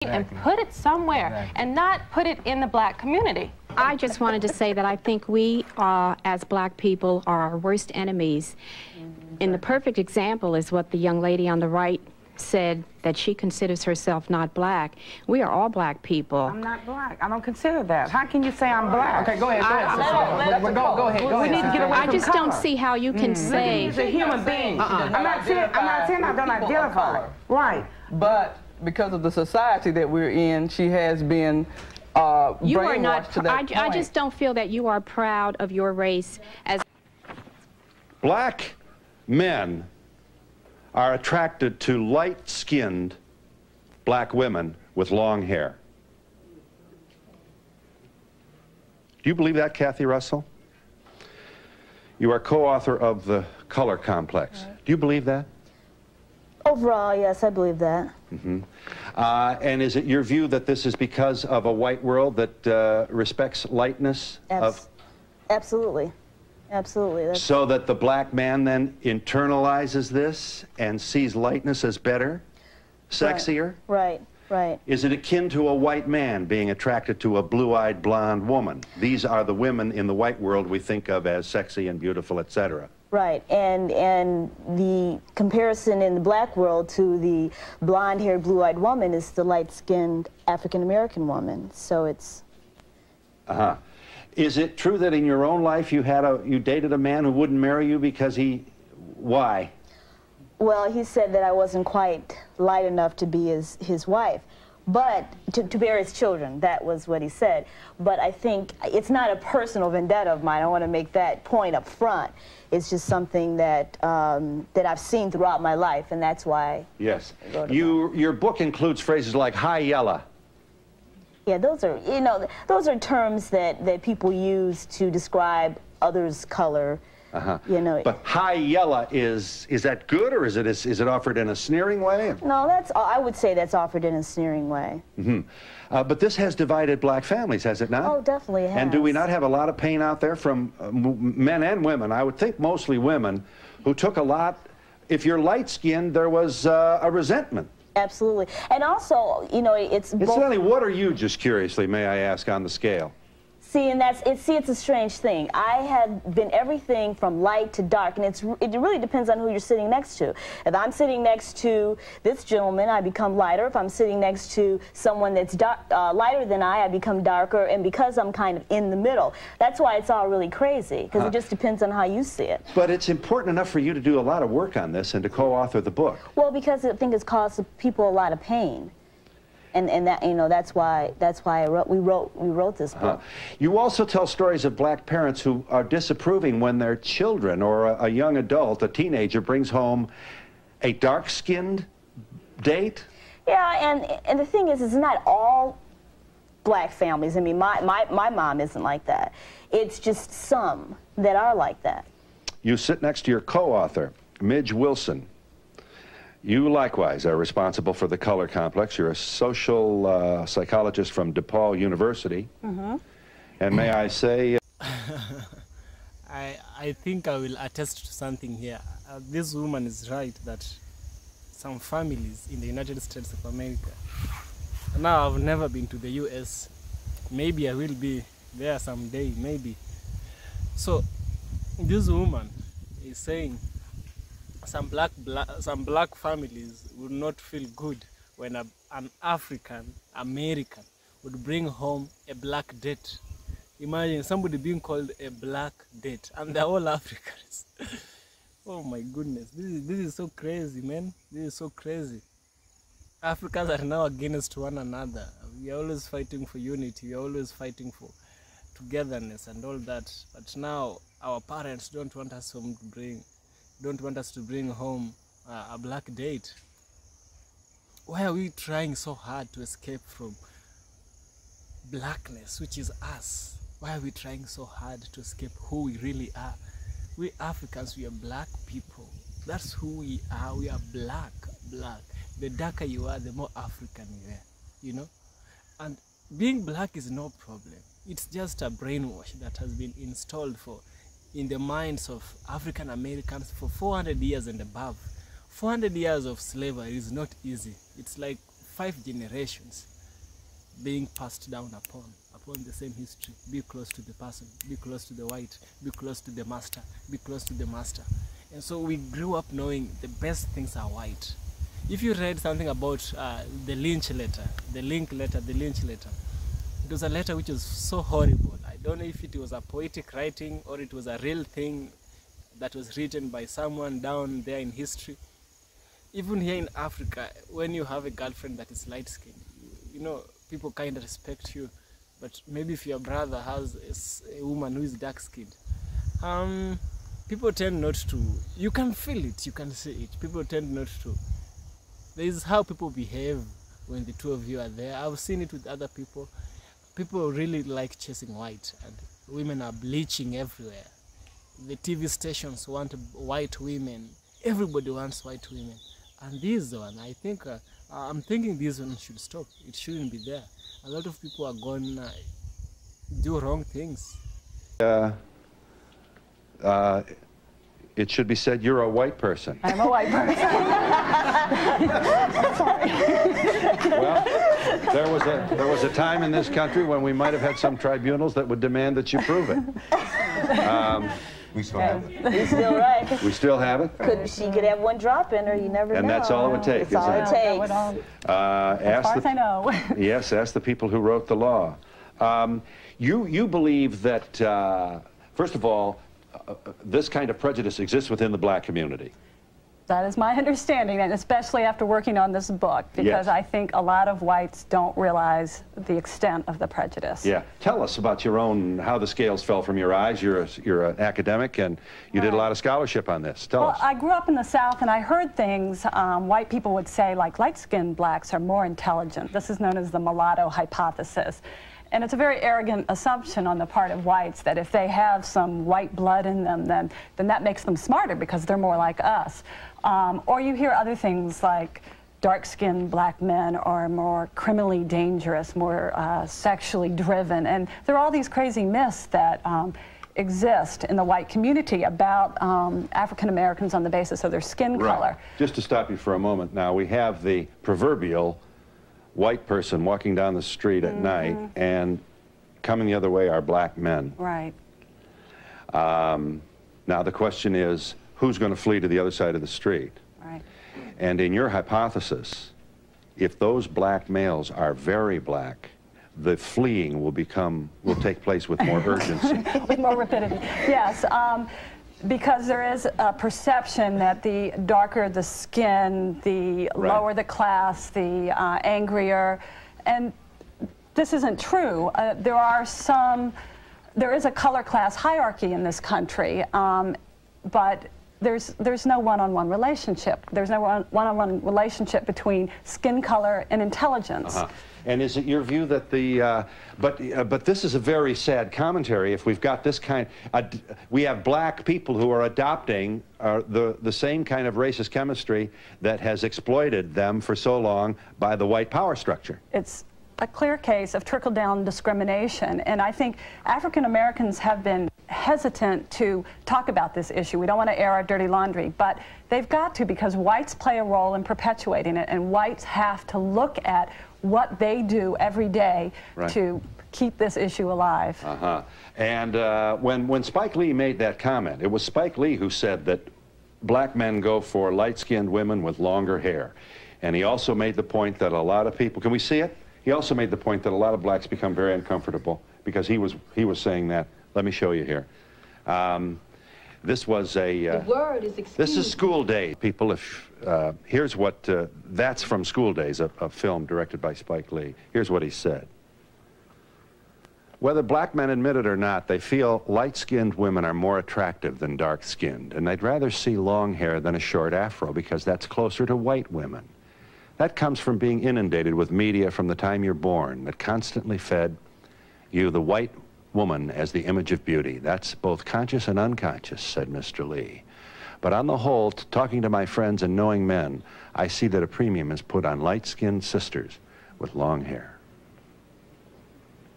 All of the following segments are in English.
and put it somewhere and not put it in the black community. I just wanted to say that I think we, as black people, are our worst enemies. And the perfect example is what the young lady on the right said, that she considers herself not black. We are all black people. I'm not black. I don't consider that. How can you say I'm black? Okay, go ahead. Go ahead. We need to get away I from just color. don't see how you can say... He's a human being. I'm not saying I don't identify. Right. But because of the society that we're in, she has been you are not. to that I just don't feel that you are proud of your race as... Black men are attracted to light-skinned black women with long hair. Do you believe that, Kathy Russell? You are co-author of The Color Complex. Do you believe that? Overall, yes, I believe that. Mm-hmm. And is it your view that this is because of a white world that respects lightness? Absolutely. Absolutely. So that the black man then internalizes this and sees lightness as better, sexier? Right. Is it akin to a white man being attracted to a blue-eyed blonde woman? These are the women in the white world we think of as sexy and beautiful, etc. Right, and the comparison in the black world to the blonde-haired, blue-eyed woman is the light-skinned African-American woman. So it's... Uh-huh. Is it true that in your own life you dated a man who wouldn't marry you because he... Why? Well, he said that I wasn't quite light enough to be his wife, but to bear his children. That was what he said. But I think it's not a personal vendetta of mine. I want to make that point up front. It's just something that that I've seen throughout my life, and that's why. Yes. Your book includes phrases like "hi yella." Yeah, those are, those are terms that people use to describe others' color. But hi yella, is that good, or is it offered in a sneering way? No, I would say that's offered in a sneering way. Mm-hmm. But this has divided black families, has it not? Oh, definitely it has. And do we not have a lot of pain out there from men and women? I would think mostly women who took a lot. If you're light-skinned, there was a resentment. Absolutely. And also, it's both... Incidentally, what are you, just curiously, may I ask, on the scale? See, and it's a strange thing. I have been everything from light to dark, and it really depends on who you're sitting next to. If I'm sitting next to this gentleman, I become lighter. If I'm sitting next to someone that's lighter than I become darker, and because I'm kind of in the middle. That's why it's all really crazy, because it just depends on how you see it. But it's important enough for you to do a lot of work on this and to co-author the book. Well, because I think it's caused people a lot of pain. And that, that's why we wrote this book. You also tell stories of black parents who are disapproving when their children or a young adult, a teenager, brings home a dark-skinned date. Yeah, and the thing is, it's not all black families. I mean, my mom isn't like that. It's just some that are like that. You sit next to your co-author, Midge Wilson. You likewise are responsible for the Color Complex. You're a social psychologist from DePaul University. Mm-hmm. And may I say... I think I will attest to something here. This woman is right that some families in the United States of America... Now, I've never been to the U.S. Maybe I will be there someday, maybe. So, this woman is saying... Some black families would not feel good when an African American would bring home a black date. Imagine somebody being called a black date, and they're all Africans. Oh my goodness, this is so crazy, man. This is so crazy. Africans are now against one another. We are always fighting for unity. We are always fighting for togetherness and all that. But now our parents don't want us to bring home a black date. Why are we trying so hard to escape from blackness, which is us? Why are we trying so hard to escape who we really are? We Africans, we are black people. That's who we are. We are black. The darker you are, the more African you are, And being black is no problem. It's just a brainwash that has been installed in the minds of African Americans for 400 years and above. 400 years of slavery is not easy. It's like 5 generations being passed down upon the same history. Be close to the person, be close to the white, be close to the master, be close to the master. And so we grew up knowing the best things are white. If you read something about the Lynch letter, the Lynch letter, it was a letter which was so horrible. I don't know if it was a poetic writing or it was a real thing that was written by someone down there in history. Even here in Africa, when you have a girlfriend that is light-skinned, you know, people kind of respect you. But maybe if your brother has a woman who is dark-skinned, people tend not to. You can feel it, you can see it. People tend not to. This is how people behave when the two of you are there. I've seen it with other people. People really like chasing white, and women are bleaching everywhere. The TV stations want white women. Everybody wants white women. And this one, I think, I'm thinking this one should stop. It shouldn't be there. A lot of people are going to do wrong things. It should be said you're a white person. I'm a white person. Well, there was a time in this country when we might have had some tribunals that would demand that you prove it. We still have it. You're still right. We still have it? She could have one drop in her, you never know. And that's all it would take, That's all it takes. As far as I know. Yes, ask the people who wrote the law. You believe that, first of all, this kind of prejudice exists within the black community. That is my understanding, and especially after working on this book, because I think a lot of whites don't realize the extent of the prejudice. Yeah. Tell us about your own, how the scales fell from your eyes. You're an academic, and you did a lot of scholarship on this. Tell us. I grew up in the South, and I heard things white people would say, like, light-skinned blacks are more intelligent. This is known as the mulatto hypothesis. And it's a very arrogant assumption on the part of whites that if they have some white blood in them, then that makes them smarter because they're more like us. Or you hear other things like dark-skinned black men are more criminally dangerous, more sexually driven. And there are all these crazy myths that exist in the white community about African Americans on the basis of their skin color. Just to stop you for a moment now, we have the proverbial white person walking down the street at night, and coming the other way are black men. Right. Now the question is, who's going to flee to the other side of the street? Right. And in your hypothesis, if those black males are very black, the fleeing will take place with more urgency. With more rapidity. Yes. Because there is a perception that the darker the skin, the lower the class, the angrier. And this isn't true. There is a color class hierarchy in this country, but there's no one-on-one relationship. There's no one-on-one relationship between skin color and intelligence. And is it your view that but this is a very sad commentary if we've got this kind, we have black people who are adopting the same kind of racist chemistry that has exploited them for so long by the white power structure? It's a clear case of trickle-down discrimination, and I think African Americans have been hesitant to talk about this issue. We don't want to air our dirty laundry, but they've got to, because whites play a role in perpetuating it, and whites have to look at what they do every day to keep this issue alive. And when Spike Lee made that comment, it was Spike Lee who said that black men go for light-skinned women with longer hair. And he also made the point that a lot of people, can we see it? He also made the point that a lot of blacks become very uncomfortable because he was saying that. Let me show you here. This was the word is excuse. This is School Days. People, here's what, that's from School Days, a film directed by Spike Lee. Here's what he said. Whether black men admit it or not, they feel light-skinned women are more attractive than dark-skinned, and they'd rather see long hair than a short afro because that's closer to white women. That comes from being inundated with media from the time you're born that constantly fed you the white woman as the image of beauty. That's both conscious and unconscious, said Mr. Lee. But on the whole, talking to my friends and knowing men, I see that a premium is put on light-skinned sisters with long hair.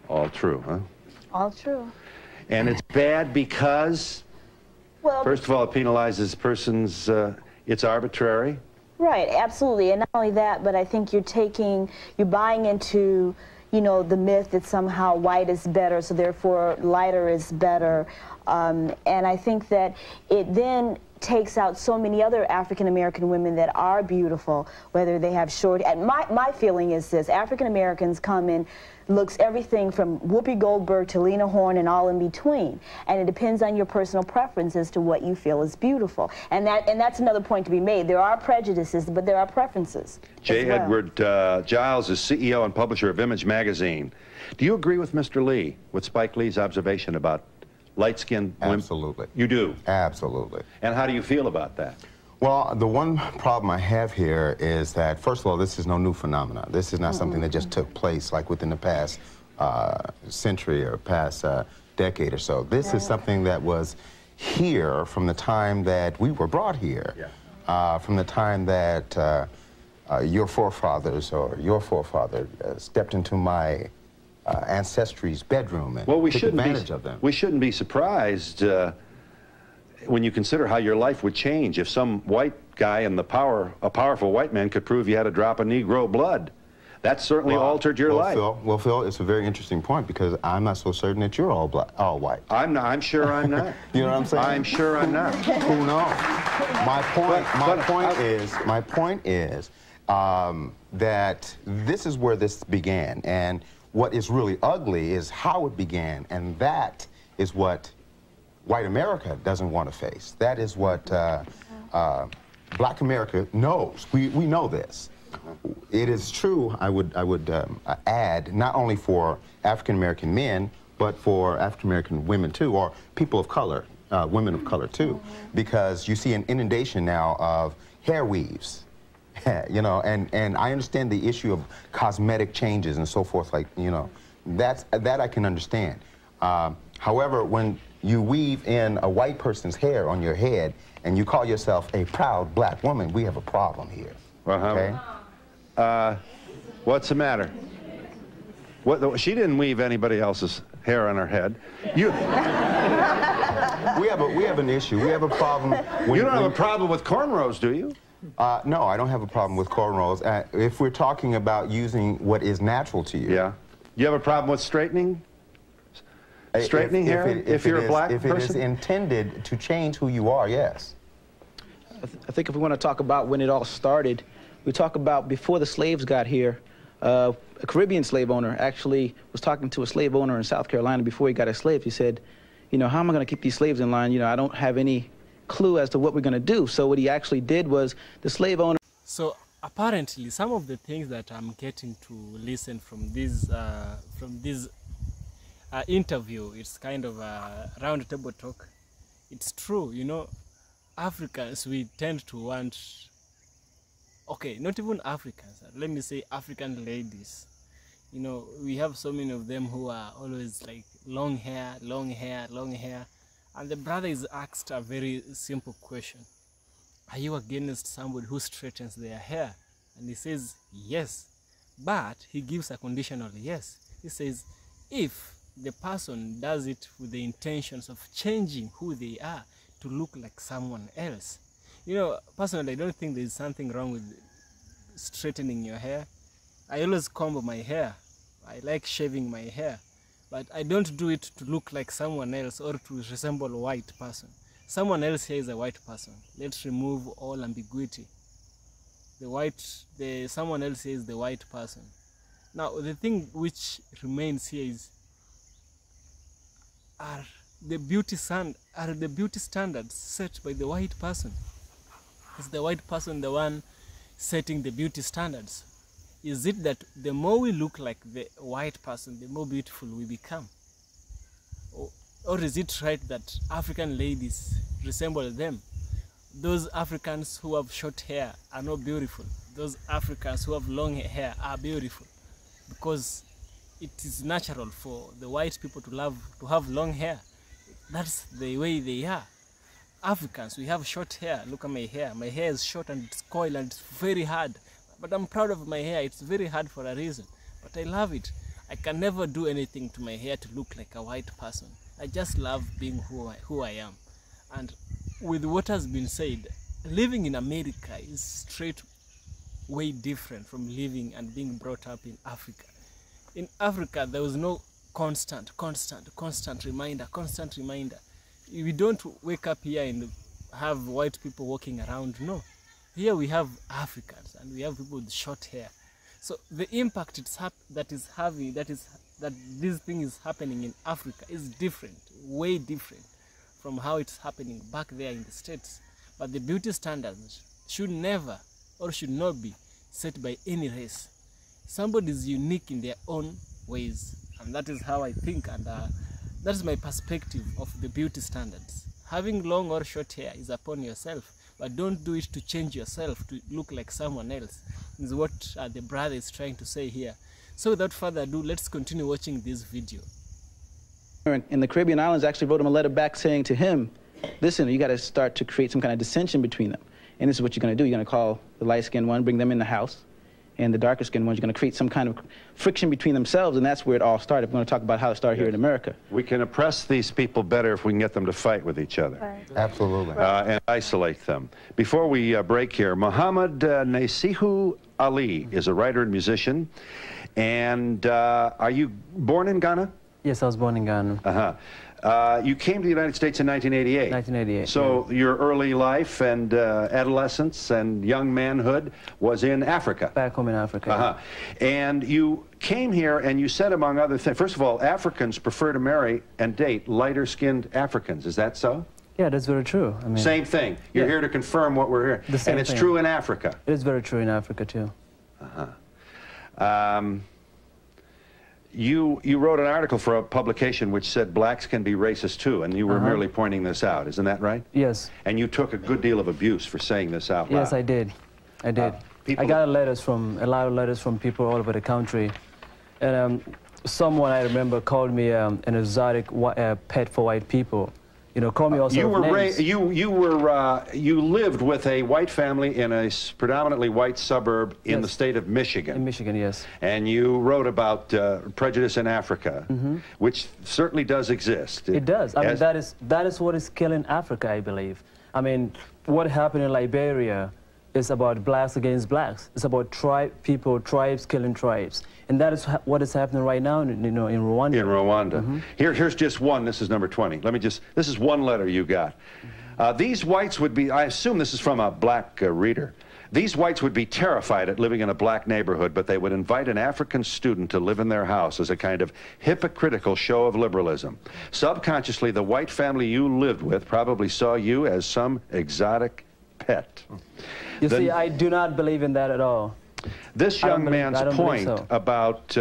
All true, huh? All true. And it's bad because, well, first of all, it penalizes persons, it's arbitrary. Right, absolutely. And not only that, but I think you're buying into, you know, the myth that somehow white is better, so therefore lighter is better. And I think that it then takes out so many other African-American women that are beautiful, whether they have short, and my feeling is this: African-Americans come in looks everything from Whoopi Goldberg to Lena Horne and all in between, and it depends on your personal preference as to what you feel is beautiful. And that's another point to be made. There are prejudices, but there are preferences. J. Edward Giles is CEO and publisher of Image magazine. Do you agree with Mr. Lee, with Spike Lee's observation about light-skinned women? Absolutely. You do? Absolutely. And how do you feel about that? Well, the one problem I have here is that, first of all, this is no new phenomenon. This is not something that just took place like within the past century or past decade or so. This is something that was here from the time that we were brought here, from the time that your forefathers or your forefather stepped into my ancestry's bedroom and took advantage of them. We shouldn't be surprised when you consider how your life would change if some white guy in a powerful white man could prove you had a drop of Negro blood. That certainly altered your life. Phil, it's a very interesting point, because I'm not so certain that you're all white. I'm sure I'm not. You know what I'm saying? I'm sure I'm not. Who knows? My point is that this is where this began, and what is really ugly is how it began, and that is what white America doesn't want to face. That is what Black America knows. We know this. It is true, I would add, not only for African American men, but for African American women too, or people of color, women of color too, because you see an inundation now of hair weaves. You know, and I understand the issue of cosmetic changes and so forth, like, you know, that I can understand. However, when you weave in a white person's hair on your head and you call yourself a proud Black woman, we have a problem here. Okay? What's the matter? She didn't weave anybody else's hair on her head. We have an issue. We have a problem. You don't have a problem with cornrows, do you? No, I don't have a problem with cornrows. If we're talking about using what is natural to you. Yeah. You have a problem with straightening? Straightening hair if you're a Black person? If it is intended to change who you are, yes. I think if we want to talk about when it all started, we talk about before the slaves got here. A Caribbean slave owner actually was talking to a slave owner in South Carolina before he got a slave. He said, you know, how am I going to keep these slaves in line? You know, I don't have any clue as to what we're going to do. So what he actually did was the slave owner... So apparently some of the things that I'm getting to listen from this interview, it's kind of a round table talk. It's true, you know, Africans, we tend to want, okay, not even Africans, let me say African ladies. You know, we have so many of them who are always like long hair, long hair, long hair. And the brother is asked a very simple question. Are you against somebody who straightens their hair? And he says, yes. But he gives a conditional yes. He says, if the person does it with the intentions of changing who they are to look like someone else. You know, personally, I don't think there's something wrong with straightening your hair. I always comb my hair. I like shaving my hair. But I don't do it to look like someone else or to resemble a white person. Someone else here is a white person. Let's remove all ambiguity. Someone else here is the white person. Now, the thing which remains here is, are the beauty standards set by the white person? Is the white person the one setting the beauty standards? Is it that the more we look like the white person, the more beautiful we become? Or is it right that African ladies resemble them? Those Africans who have short hair are not beautiful. Those Africans who have long hair are beautiful. Because it is natural for the white people to have long hair. That's the way they are. Africans, we have short hair. Look at my hair. My hair is short and it's coiled and it's very hard. But I'm proud of my hair. It's very hard for a reason. But I love it. I can never do anything to my hair to look like a white person. I just love being who I am. And with what has been said, living in America is straight way different from living and being brought up in Africa. In Africa, there was no constant reminder. We don't wake up here and have white people walking around. No. Here we have Africans and we have people with short hair. So the impact that this thing is happening in Africa is different, way different from how it's happening back there in the States. But the beauty standards should never or should not be set by any race. Somebody is unique in their own ways, and that is how I think, and that is my perspective of the beauty standards. Having long or short hair is upon yourself, but don't do it to change yourself to look like someone else, is what the brother is trying to say here. So without further ado, let's continue watching this video. In the Caribbean islands, actually wrote him a letter back saying to him, listen, you got to start to create some kind of dissension between them. And this is what you're going to do. You're going to call the light-skinned one, bring them in the house, and the darker-skinned ones, you're going to create some kind of friction between themselves, and that's where it all started. We're going to talk about how it started here in America. We can oppress these people better if we can get them to fight with each other. Right. Absolutely. And isolate them. Before we break here, Muhammad Nasihu Ali is a writer and musician. And are you born in Ghana? Yes, I was born in Ghana. You came to the United States in 1988. 1988. So yeah. Your early life and adolescence and young manhood was in Africa. Back home in Africa. And you came here and you said, among other things, first of all, Africans prefer to marry and date lighter-skinned Africans. Is that so? Yeah, that's very true. I mean, same thing. You're here to confirm what we're hearing. And it's true in Africa. It is very true in Africa, too. You wrote an article for a publication which said blacks can be racist too, and you were merely pointing this out. Isn't that right? Yes. And you took a good deal of abuse for saying this out loud. Yes, I did. I did. I got a lot of letters from people all over the country. And someone I remember called me an exotic pet for white people. You know, call me also names. You lived with a white family in a predominantly white suburb in the state of Michigan. In Michigan, yes. And you wrote about prejudice in Africa, which certainly does exist. It does. I mean, that is what is killing Africa, I believe. I mean, what happened in Liberia is about blacks against blacks. It's about tribes killing tribes. And that is what is happening right now, in Rwanda. In Rwanda. Here's just one. This is number 20. This is one letter you got. These whites would be, I assume this is from a black reader. These whites would be terrified at living in a black neighborhood, but they would invite an African student to live in their house as a kind of hypocritical show of liberalism. Subconsciously, the white family you lived with probably saw you as some exotic pet. You see, I do not believe in that at all. This young man's point about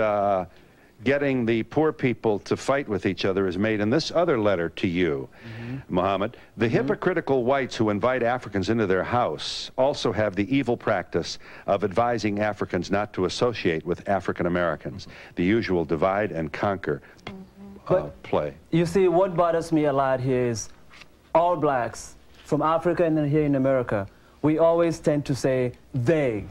getting the poor people to fight with each other is made in this other letter to you, Muhammad. The hypocritical whites who invite Africans into their house also have the evil practice of advising Africans not to associate with African Americans, the usual divide and conquer play. You see, what bothers me a lot here is all blacks from Africa and then here in America, we always tend to say they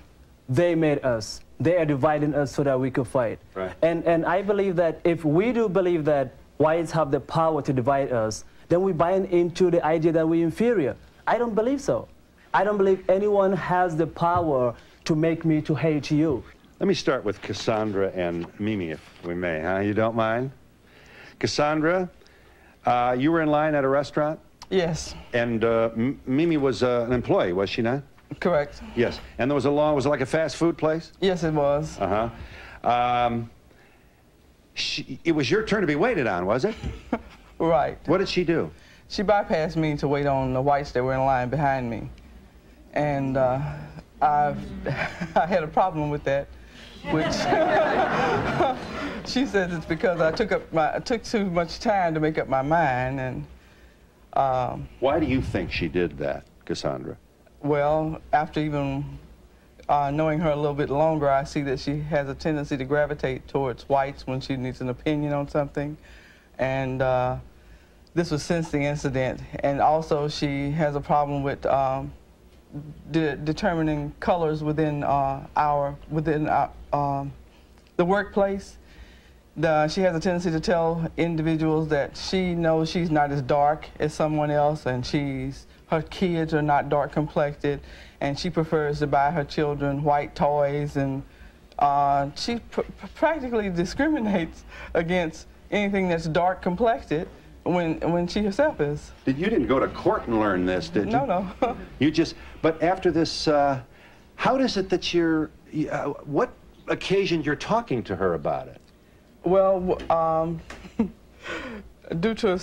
made us. They are dividing us so that we could fight. Right. And I believe that if we do believe that whites have the power to divide us, then we buy into the idea that we're inferior. I don't believe so. I don't believe anyone has the power to make me to hate you. Let me start with Cassandra and Mimi, if we may, huh? You don't mind? Cassandra, you were in line at a restaurant? Yes. And Mimi was an employee, was she not? Correct. Yes. And there was was it like a fast food place? Yes, it was. It was your turn to be waited on, was it? Right. What did she do? She bypassed me to wait on the whites that were in line behind me. And I had a problem with that, which she says it's because I took too much time to make up my mind. And why do you think she did that, Cassandra? Well, after even knowing her a little bit longer, I see that she has a tendency to gravitate towards whites when she needs an opinion on something. And this was since the incident. And also, she has a problem with determining colors within the workplace. She has a tendency to tell individuals that she knows she's not as dark as someone else, and her kids are not dark complected, and she prefers to buy her children white toys, and she practically discriminates against anything that's dark complected when she herself is. You didn't go to court and learn this, did you? No. But after this, how is it that what occasion you're talking to her about it? Well, due to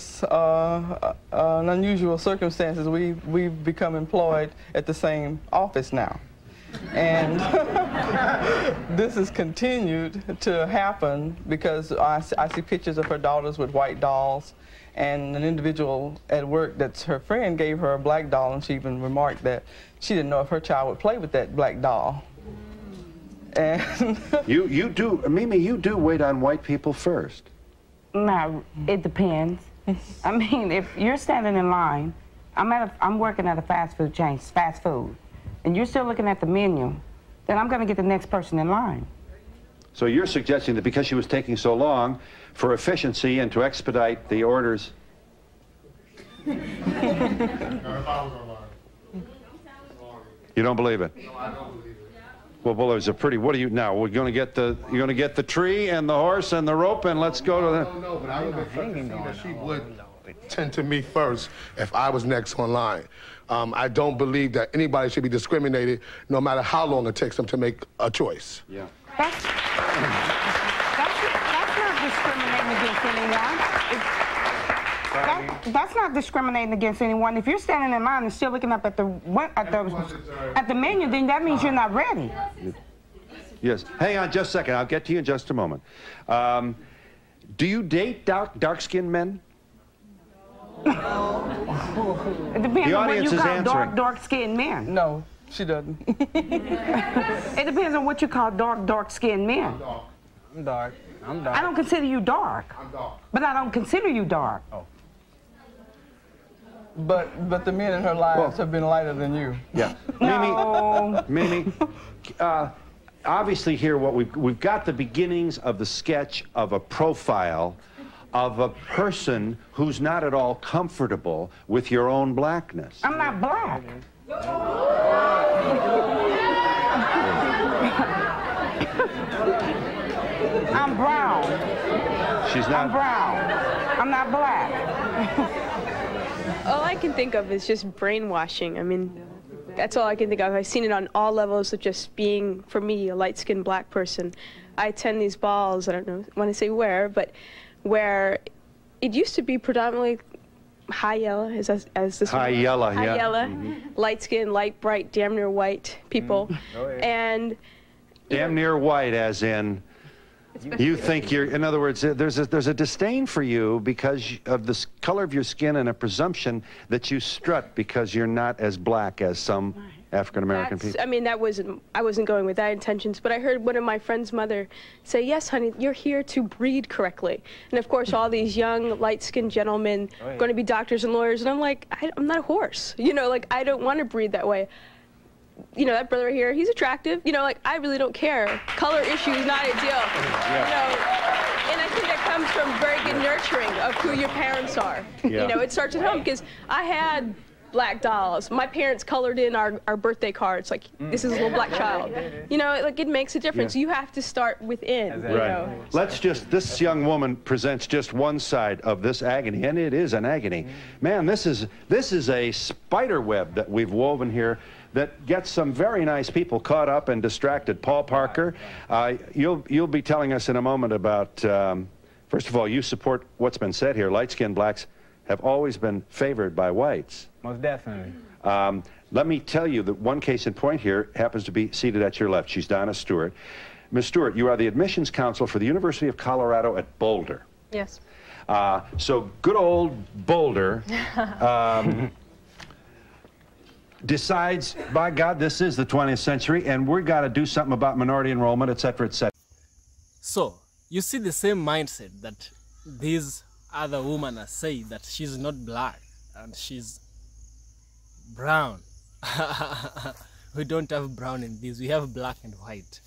an unusual circumstances, we've become employed at the same office now. And this has continued to happen because I see pictures of her daughters with white dolls, and an individual at work that's her friend gave her a black doll, and she even remarked that she didn't know if her child would play with that black doll. And you do, Mimi, you do wait on white people first. No, it depends. I mean, if you're standing in line, I'm working at a fast food chain, fast food, and you're still looking at the menu, then I'm going to get the next person in line. So you're suggesting that because she was taking so long, for efficiency and to expedite the orders. You don't believe it? No, I don't believe it. Well, there's a pretty. What are you now? We're going to get the. You're going to get the tree and the horse and the rope, and let's go to the. No, but I would that she would tend to me first if I was next on line. I don't believe that anybody should be discriminated, no matter how long it takes them to make a choice. Yeah. That's not discriminating against anyone. That's not discriminating against anyone. If you're standing in line and still looking up at the menu, then that means you're not ready. Yes. Hang on just a second. I'll get to you in just a moment. Do you date dark-skinned men? It depends on what you call dark-skinned men. No, she doesn't. It depends on what you call dark-skinned men. I'm dark. I'm dark. I don't consider you dark. I'm dark. But I don't consider you dark. Oh. But the men in her lives have been lighter than you. Yeah. No. Mimi, obviously here we've got the beginnings of the sketch of a profile of a person who's not at all comfortable with your own blackness. I'm not black. I'm brown. She's not. I'm brown. I'm not black. All I can think of is just brainwashing. I mean, that's all I can think of. I've seen it on all levels of just being, for me, a light-skinned black person. I attend these balls, I don't know when I say where, but where it used to be predominantly high yellow, as this high yellow, high yeah. yellow, Mm-hmm. light skin, light bright, damn near white people, Oh, yeah. and Damn near white, as in you think you're. In other words, there's a disdain for you because of the color of your skin and a presumption that you strut because you're not as black as some African American people. I mean, I wasn't going with that intentions, but I heard one of my friend's mother say, "Yes, honey, you're here to breed correctly." And of course, all these young, light-skinned gentlemen going to be doctors and lawyers, and I'm like, I'm not a horse. You know, like I don't want to breed that way. You know, that brother right here, he's attractive. You know, like I really don't care. Color issue is not a deal. Yeah. You know, and I think that comes from very good nurturing of who your parents are. Yeah. You know, it starts at home because I had black dolls. My parents colored in our birthday cards, like, this is a little black child. You know, like, it makes a difference. Yeah. You have to start within, you know. Let's just, this young woman presents just one side of this agony, and it is an agony. Man, this is a spider web that we've woven here that gets some very nice people caught up and distracted. Paul Parker, you'll be telling us in a moment about, first of all, you support what's been said here. Light-skinned blacks have always been favored by whites. Most definitely. Let me tell you that one case in point here happens to be seated at your left. She's Donna Stewart. Ms. Stewart, you are the admissions counsel for the University of Colorado at Boulder. Yes. So good old Boulder decides, by God, this is the 20th century, and we've got to do something about minority enrollment, et cetera, et cetera. So, you see the same mindset that these other women are saying, that she's not black and she's brown. We don't have brown in this, we have black and white.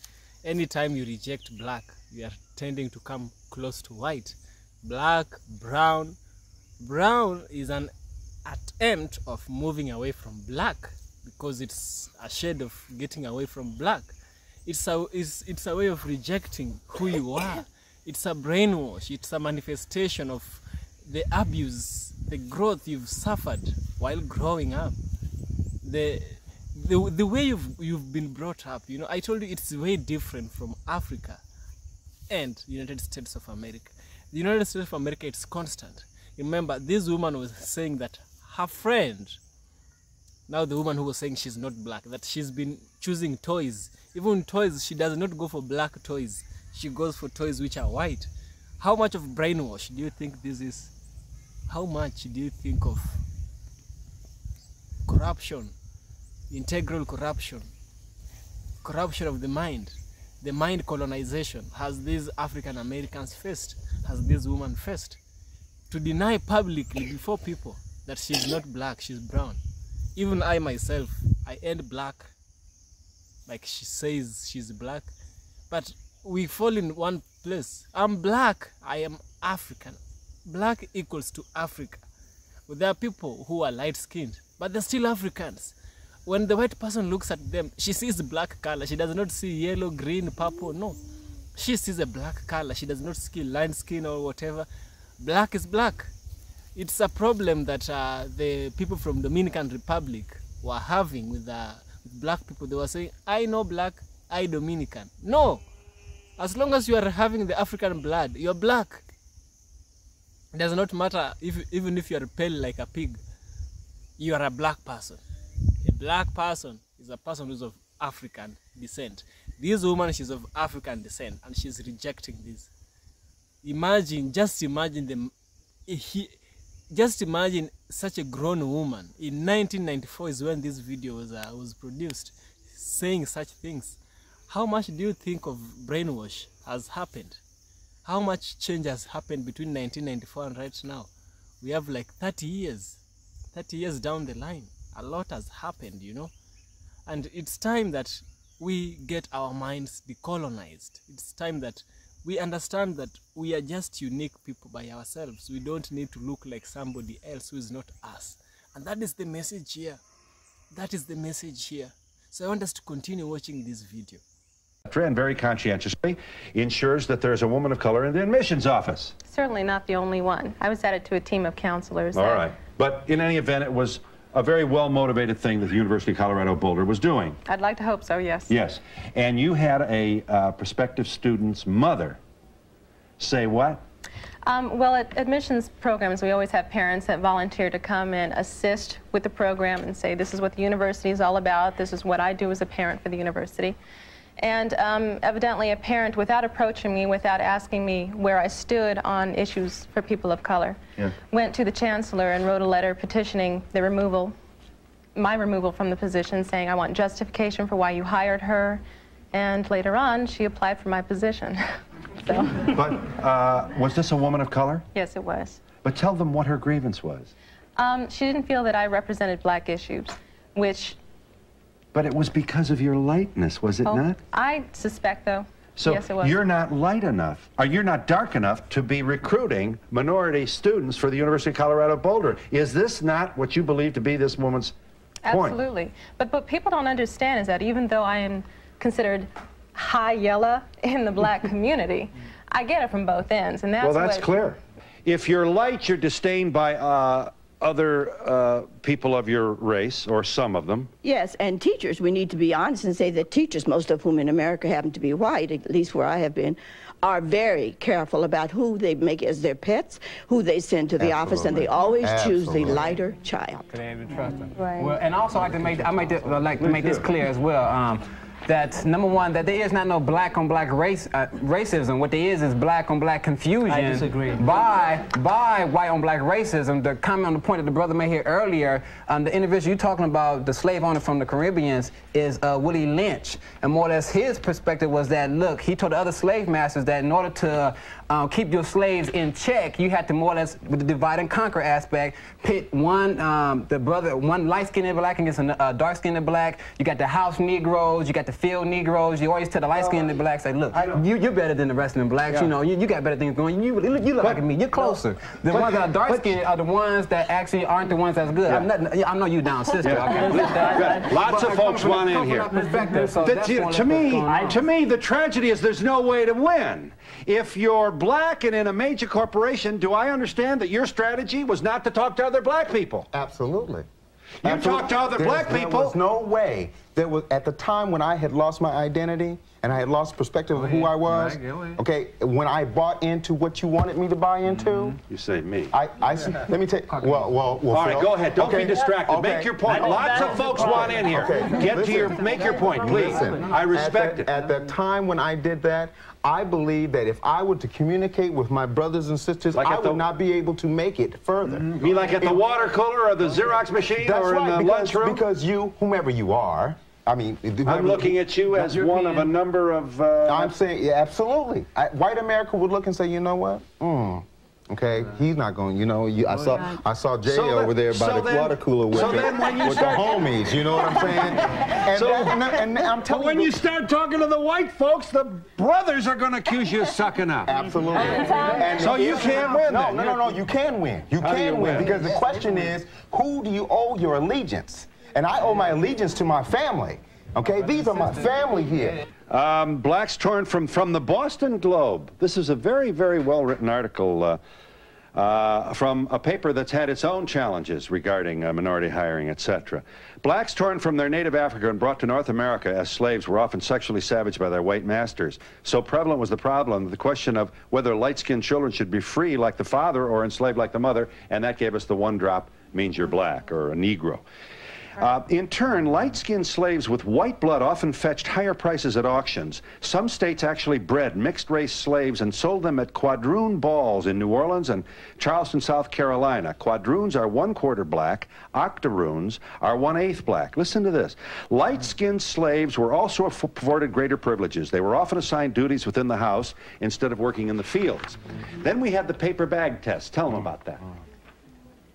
Anytime you reject black, we are tending to come close to white. Black, brown. Brown is an attempt of moving away from black because it's a shade of getting away from black. It's a way of rejecting who you are. It's a brainwash. It's a manifestation of the abuse, the growth you've suffered while growing up. The way you've been brought up, you know, I told you it's way different from Africa and the United States of America. The United States of America, it's constant. Remember, this woman was saying that her friend, now the woman who was saying she's not black, that she's been choosing toys. Even toys, she does not go for black toys. She goes for toys which are white. How much of brainwash do you think this is? How much do you think of corruption, integral corruption, corruption of the mind colonization has these African Americans faced, has this woman faced? To deny publicly before people that she's not black, she's brown. Even I myself, I ain't black, like she says she's black, but we fall in one place. I'm black, I am African. Black equals to Africa. But there are people who are light-skinned, but they're still Africans. When the white person looks at them, she sees black color. She does not see yellow, green, purple, no. She sees a black color. She does not see light skin or whatever. Black is black. It's a problem that the people from Dominican Republic were having with black people. They were saying, I know black, I Dominican. No! As long as you are having the African blood, you're black. It does not matter even if you are pale like a pig, you are a black person. A black person is a person who's of African descent. This woman, she's of African descent, and she's rejecting this. Imagine, just imagine such a grown woman. In 1994 is when this video was produced, saying such things. How much do you think of brainwash has happened? How much change has happened between 1994 and right now? We have like 30 years down the line. A lot has happened, you know. And it's time that we get our minds decolonized. It's time that we understand that we are just unique people by ourselves. We don't need to look like somebody else who is not us. And that is the message here. That is the message here. So I want us to continue watching this video. And very conscientiously ensures that there's a woman of color in the admissions office. Certainly not the only one. I was added to a team of counselors. All right. But in any event, it was a very well-motivated thing that the University of Colorado Boulder was doing. I'd like to hope so, yes. Yes. And you had a prospective student's mother say what? Well, at admissions programs, we always have parents that volunteer to come and assist with the program and say, this is what the university is all about. This is what I do as a parent for the university. And evidently a parent, without approaching me, without asking me where I stood on issues for people of color, went to the chancellor and wrote a letter petitioning the removal, my removal from the position, saying I want justification for why you hired her. And later on, she applied for my position. So. But was this a woman of color? Yes, it was. But tell them what her grievance was. She didn't feel that I represented black issues, which... But it was because of your lightness, was it not? I suspect, though. So yes, it was. You're not light enough, or you're not dark enough to be recruiting minority students for the University of Colorado Boulder. Is this not what you believe to be this woman's point? Absolutely. But what people don't understand is that even though I am considered high yellow in the black community, I get it from both ends, and that's well, that's clear. If you're light, you're disdained by other people of your race, or some of them. Yes, and teachers, we need to be honest and say that teachers, most of whom in America happen to be white, at least where I have been, are very careful about who they make as their pets, who they send to the office, and they always choose the lighter child. Right. Well, and also I'd like to make this clear as well. That number one, that there is not no black on black racism. What there is black on black confusion. I disagree. By white on black racism. The comment on the point that the brother made here earlier, the individual you're talking about, the slave owner from the Caribbean, is Willie Lynch. And more or less his perspective was that, look, he told the other slave masters that in order to keep your slaves in check, you had to more or less, with the divide and conquer aspect, pit one light-skinned black against a dark-skinned black. You got the house Negroes, you got the field Negroes. You always tell the light-skinned blacks, say, look, you're better than the rest of them blacks. Yeah. You know, you got better things going. You look like me. You're closer. The ones that are dark-skinned are the ones that actually aren't the ones that's good. I know you down, sister. Lots of folks want in here. So to me, the tragedy is there's no way to win. If you're black and in a major corporation, do I understand that your strategy was not to talk to other black people? Absolutely. You talk to other black people. There was no way. There was, at the time when I had lost my identity and I had lost perspective of who I was, okay, when I bought into what you wanted me to buy into. You say me. Let me take, well, all right, go ahead. Don't be distracted. Make your point. Lots of folks want in here. Make your point, please. I respect it. At the time when I did that, I believe that if I were to communicate with my brothers and sisters, I would not be able to make it further. You mean like at the water cooler or the Xerox machine or in the lunchroom? Because you, whomever you are, I mean... I'm looking at you as one of a number of... I'm saying, yeah, absolutely. White America would look and say, you know what? Okay, he's not going, you know, I saw Jay over there by the water cooler with the homies, you know what I'm saying? And I'm telling you... when you start talking to the white folks, the brothers are going to accuse you of sucking up. Absolutely. So you can't win. No, you can win. You can win, because the question is, who do you owe your allegiance? And I owe my allegiance to my family. Okay, these are my family here. Blacks torn from the Boston Globe. This is a very, very well-written article from a paper that's had its own challenges regarding minority hiring, etc. Blacks torn from their native Africa and brought to North America as slaves were often sexually savaged by their white masters. So prevalent was the problem, the question of whether light-skinned children should be free like the father or enslaved like the mother, and that gave us the one drop means you're black or a Negro. In turn, light-skinned slaves with white blood often fetched higher prices at auctions. Some states actually bred mixed-race slaves and sold them at quadroon balls in New Orleans and Charleston, South Carolina. Quadroons are 1/4 black. Octoroons are 1/8 black. Listen to this. Light-skinned slaves were also afforded greater privileges. They were often assigned duties within the house instead of working in the fields. Then we had the paper bag test. Tell them about that.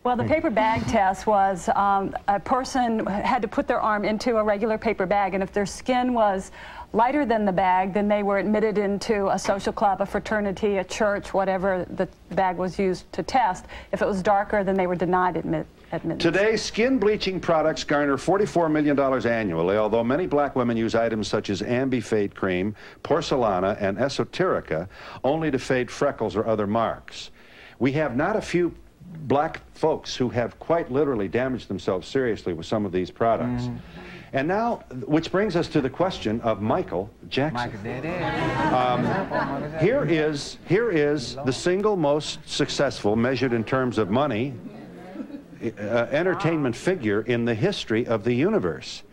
Well, the paper bag test was a person had to put their arm into a regular paper bag, and if their skin was lighter than the bag, then they were admitted into a social club, a fraternity, a church, whatever the bag was used to test. If it was darker, then they were denied admittance. Today, skin bleaching products garner $44 million annually, although many black women use items such as Ambifade cream, Porcelana, and Esoterica only to fade freckles or other marks. We have not a few black folks who have quite literally damaged themselves seriously with some of these products. And now, which brings us to the question of Michael Jackson. Here is the single most successful, measured in terms of money, entertainment figure in the history of the universe.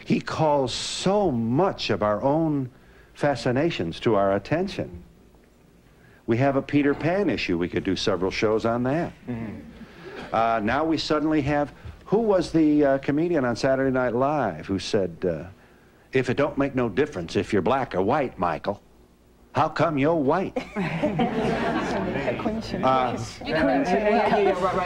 He calls so much of our own fascinations to our attention. We have a Peter Pan issue. We could do several shows on that. Now we suddenly have, who was the comedian on Saturday Night Live who said, if it don't make no difference if you're black or white, Michael, how come you're white? Right.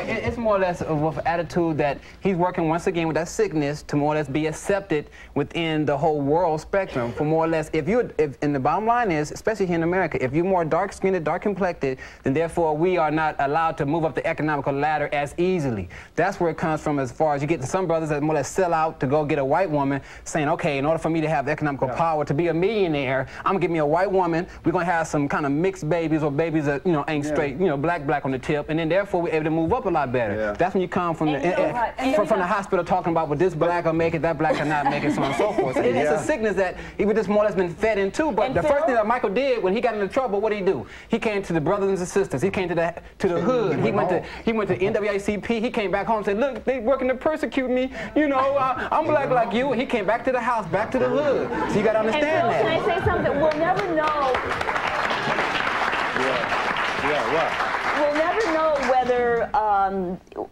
It's more or less of an attitude that he's working once again with that sickness to more or less be accepted within the whole world spectrum. For more or less, and the bottom line is, especially here in America, if you're more dark-skinned, dark-complected, then therefore we are not allowed to move up the economical ladder as easily. That's where it comes from, as far as you get to some brothers that more or less sell out to go get a white woman, saying, okay, in order for me to have economical power, to be a millionaire, I'm gonna get me a white woman. We're gonna have some kind of mixed babies or babies that ain't straight, black on the tip, and then therefore we're able to move up a lot better. That's when you come from the hospital talking about, well, this black will make it, that black cannot make it, so on and so forth. It's a sickness that he was just more or less been fed into. But the first thing that Michael did when he got into trouble, what did he do? He came to the brothers and sisters. He came to the hood. He went to NAACP. He came back home and said, look, they working to persecute me. I'm black like you. And he came back to the house, back to the hood. So you got to understand that. Can I say something? We'll never know. We'll never know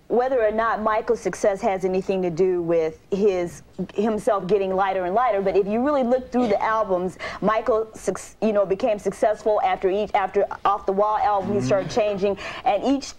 whether or not Michael's success has anything to do with himself getting lighter and lighter. But if you really look through the albums, Michael, became successfter after Off the Wall album. He started changing, and each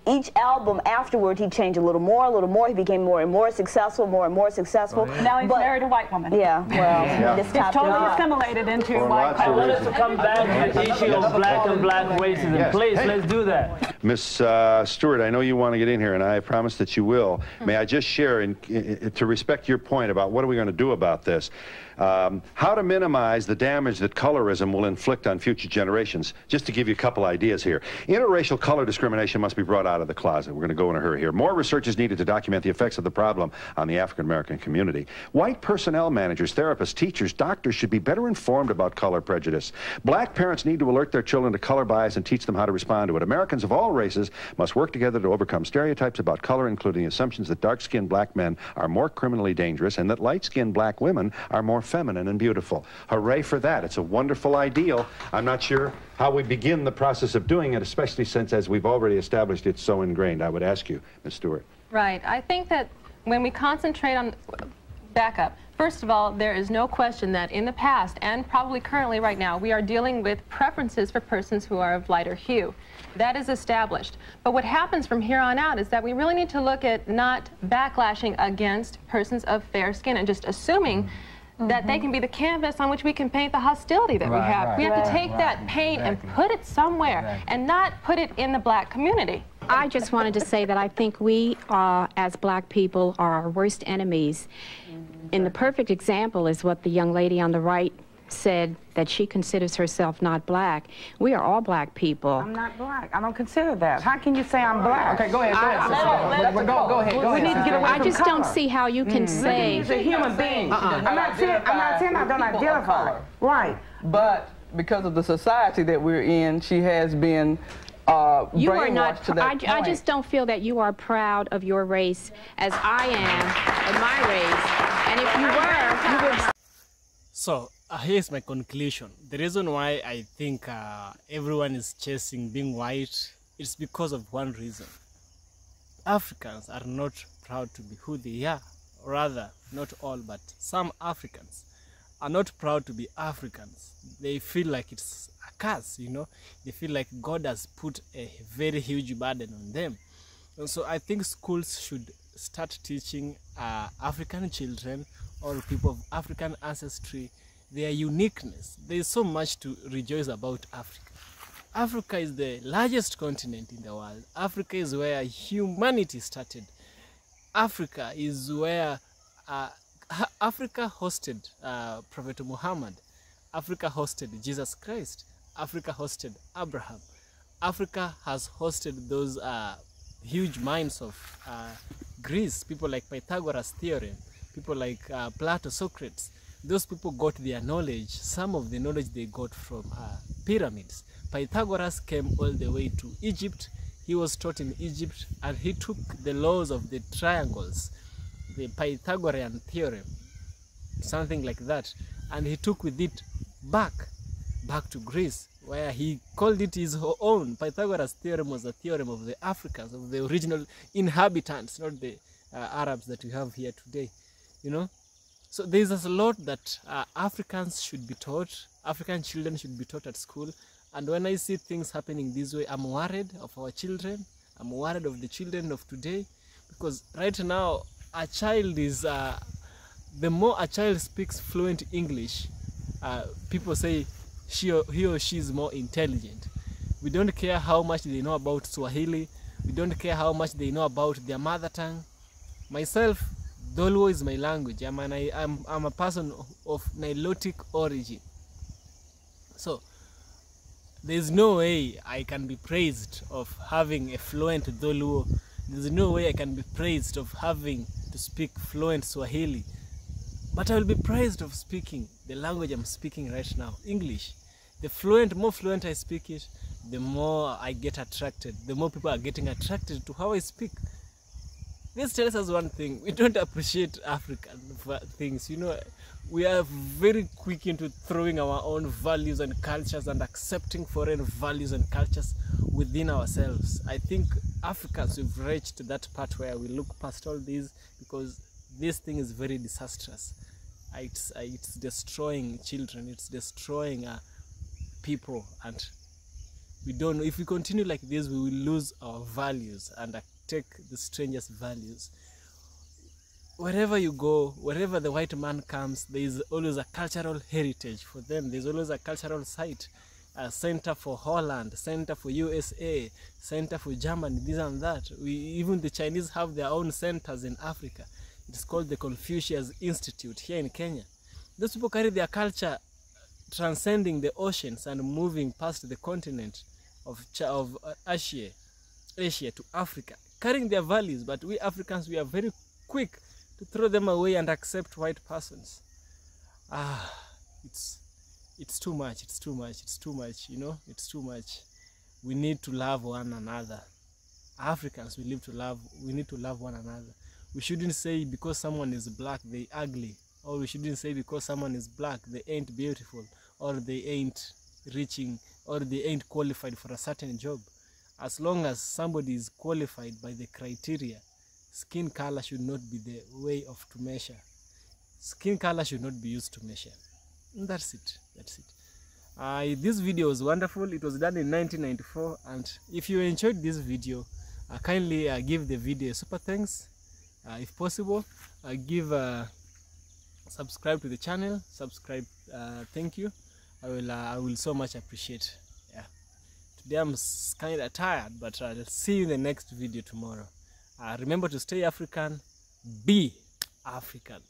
each album afterward, he changed a little more. He became more and more successful, Now he's married a white woman. Yeah, well, he's totally assimilated into white I want us to culture. come back to the issue of black and black racism. Yes. Please, Hey. let's do that. Miss Stewart, I know you want to get in here, and I promise that you will. May I just share, to respect your point about what are we going to do about this, how to minimize the damage that colorism will inflict on future generations, just to give you a couple ideas here. Interracial color discrimination must be brought out of the closet. We're going to go in a hurry here. More research is needed to document the effects of the problem on the African-American community. White personnel managers, therapists, teachers, doctors should be better informed about color prejudice. Black parents need to alert their children to color bias and teach them how to respond to it. Americans of all races must work together to overcome stereotypes about color, including the assumptions that dark-skinned black men are more criminally dangerous and that light-skinned black women are more feminine and beautiful. Hooray for that. It's a wonderful ideal. I'm not sure how we begin the process of doing it, especially since, as we've already established, it's so ingrained. I would ask you, Ms. Stewart. Right. I think that when we concentrate on, back up, first of all, there is no question that in the past, and probably currently right now, we are dealing with preferences for persons who are of lighter hue. That is established. But what happens from here on out is that we really need to look at not backlashing against persons of fair skin and just assuming that they can be the canvas on which we can paint the hostility that we have. We have to take that paint and put it somewhere and not put it in the black community. I just wanted to say that I think we, as black people, are our worst enemies. And the perfect example is what the young lady on the right said, that she considers herself not black. We are all black people. I'm not black. I don't consider that. How can you say I'm black? Okay, go ahead. Go ahead. We need to get away I from just color. don't see how you can say. He's a human being. I'm not saying I don't identify. Right. But because of the society that we're in, she has been You are not. brainwashed to that I point. just don't feel that you are proud of your race as I am of my race. And if you were, you would. So here's my conclusion. The reason why I think everyone is chasing being white is because of one reason. Africans are not proud to be who they are. Rather, not all, but some Africans are not proud to be Africans. They feel like it's a curse, you know. They feel like God has put a very huge burden on them. And so I think schools should start teaching African children or people of African ancestry their uniqueness. There is so much to rejoice about Africa. Africa is the largest continent in the world. Africa is where humanity started. Africa is where Africa hosted Prophet Muhammad. Africa hosted Jesus Christ. Africa hosted Abraham. Africa has hosted those huge minds of Greece, people like Pythagoras' theorem, people like Plato, Socrates. Those people got their knowledge, some of the knowledge they got from pyramids. Pythagoras came all the way to Egypt. He was taught in Egypt, and he took the laws of the triangles, the Pythagorean theorem, something like that, and he took with it back to Greece, where he called it his own. Pythagoras' theorem was a theorem of the Africans, of the original inhabitants, not the Arabs that we have here today, you know. So there's a lot that Africans should be taught, African children should be taught at school. And when I see things happening this way, I'm worried of our children. I'm worried of the children of today. Because right now, a child is, the more a child speaks fluent English, people say he or she is more intelligent. We don't care how much they know about Swahili. We don't care how much they know about their mother tongue. Myself, Doluo is my language. I'm a person of Nilotic origin. So there's no way I can be praised of having a fluent Doluo. There's no way I can be praised of having to speak fluent Swahili. But I will be praised of speaking the language I'm speaking right now, English. The more fluent I speak it, the more I get attracted. The more people are getting attracted to how I speak. This tells us one thing: we don't appreciate African things. You know, we are very quick into throwing our own values and cultures and accepting foreign values and cultures within ourselves. I think Africans, we've reached that part where we look past all these, because this thing is very disastrous. It's destroying children. It's destroying people, and We don't know. If we continue like this, we will lose our values and take the strangest values. Wherever you go, wherever the white man comes, there is always a cultural heritage for them. There's always a cultural site, a center for Holland, center for USA, center for Germany, this and that. Even the Chinese have their own centers in Africa. It's called the Confucius Institute here in Kenya. Those people carry their culture transcending the oceans and moving past the continent of Asia to Africa, carrying their values, but we Africans, we are very quick to throw them away and accept white persons. It's too much, it's too much, it's too much, you know, it's too much. We need to love one another. Africans, we need to love one another. We shouldn't say because someone is black, they ugly. Or we shouldn't say because someone is black, they ain't beautiful, or they ain't reaching, or they ain't qualified for a certain job. As long as somebody is qualified by the criteria, skin color should not be the way to measure. Skin color should not be used to measure. And that's it. That's it. This video was wonderful. It was done in 1994. And if you enjoyed this video, kindly give the video a super thanks. If possible, subscribe to the channel. Subscribe. Thank you. I will so much appreciate. Yeah. Today I'm kind of tired, but I'll see you in the next video tomorrow. Remember to stay African, be African.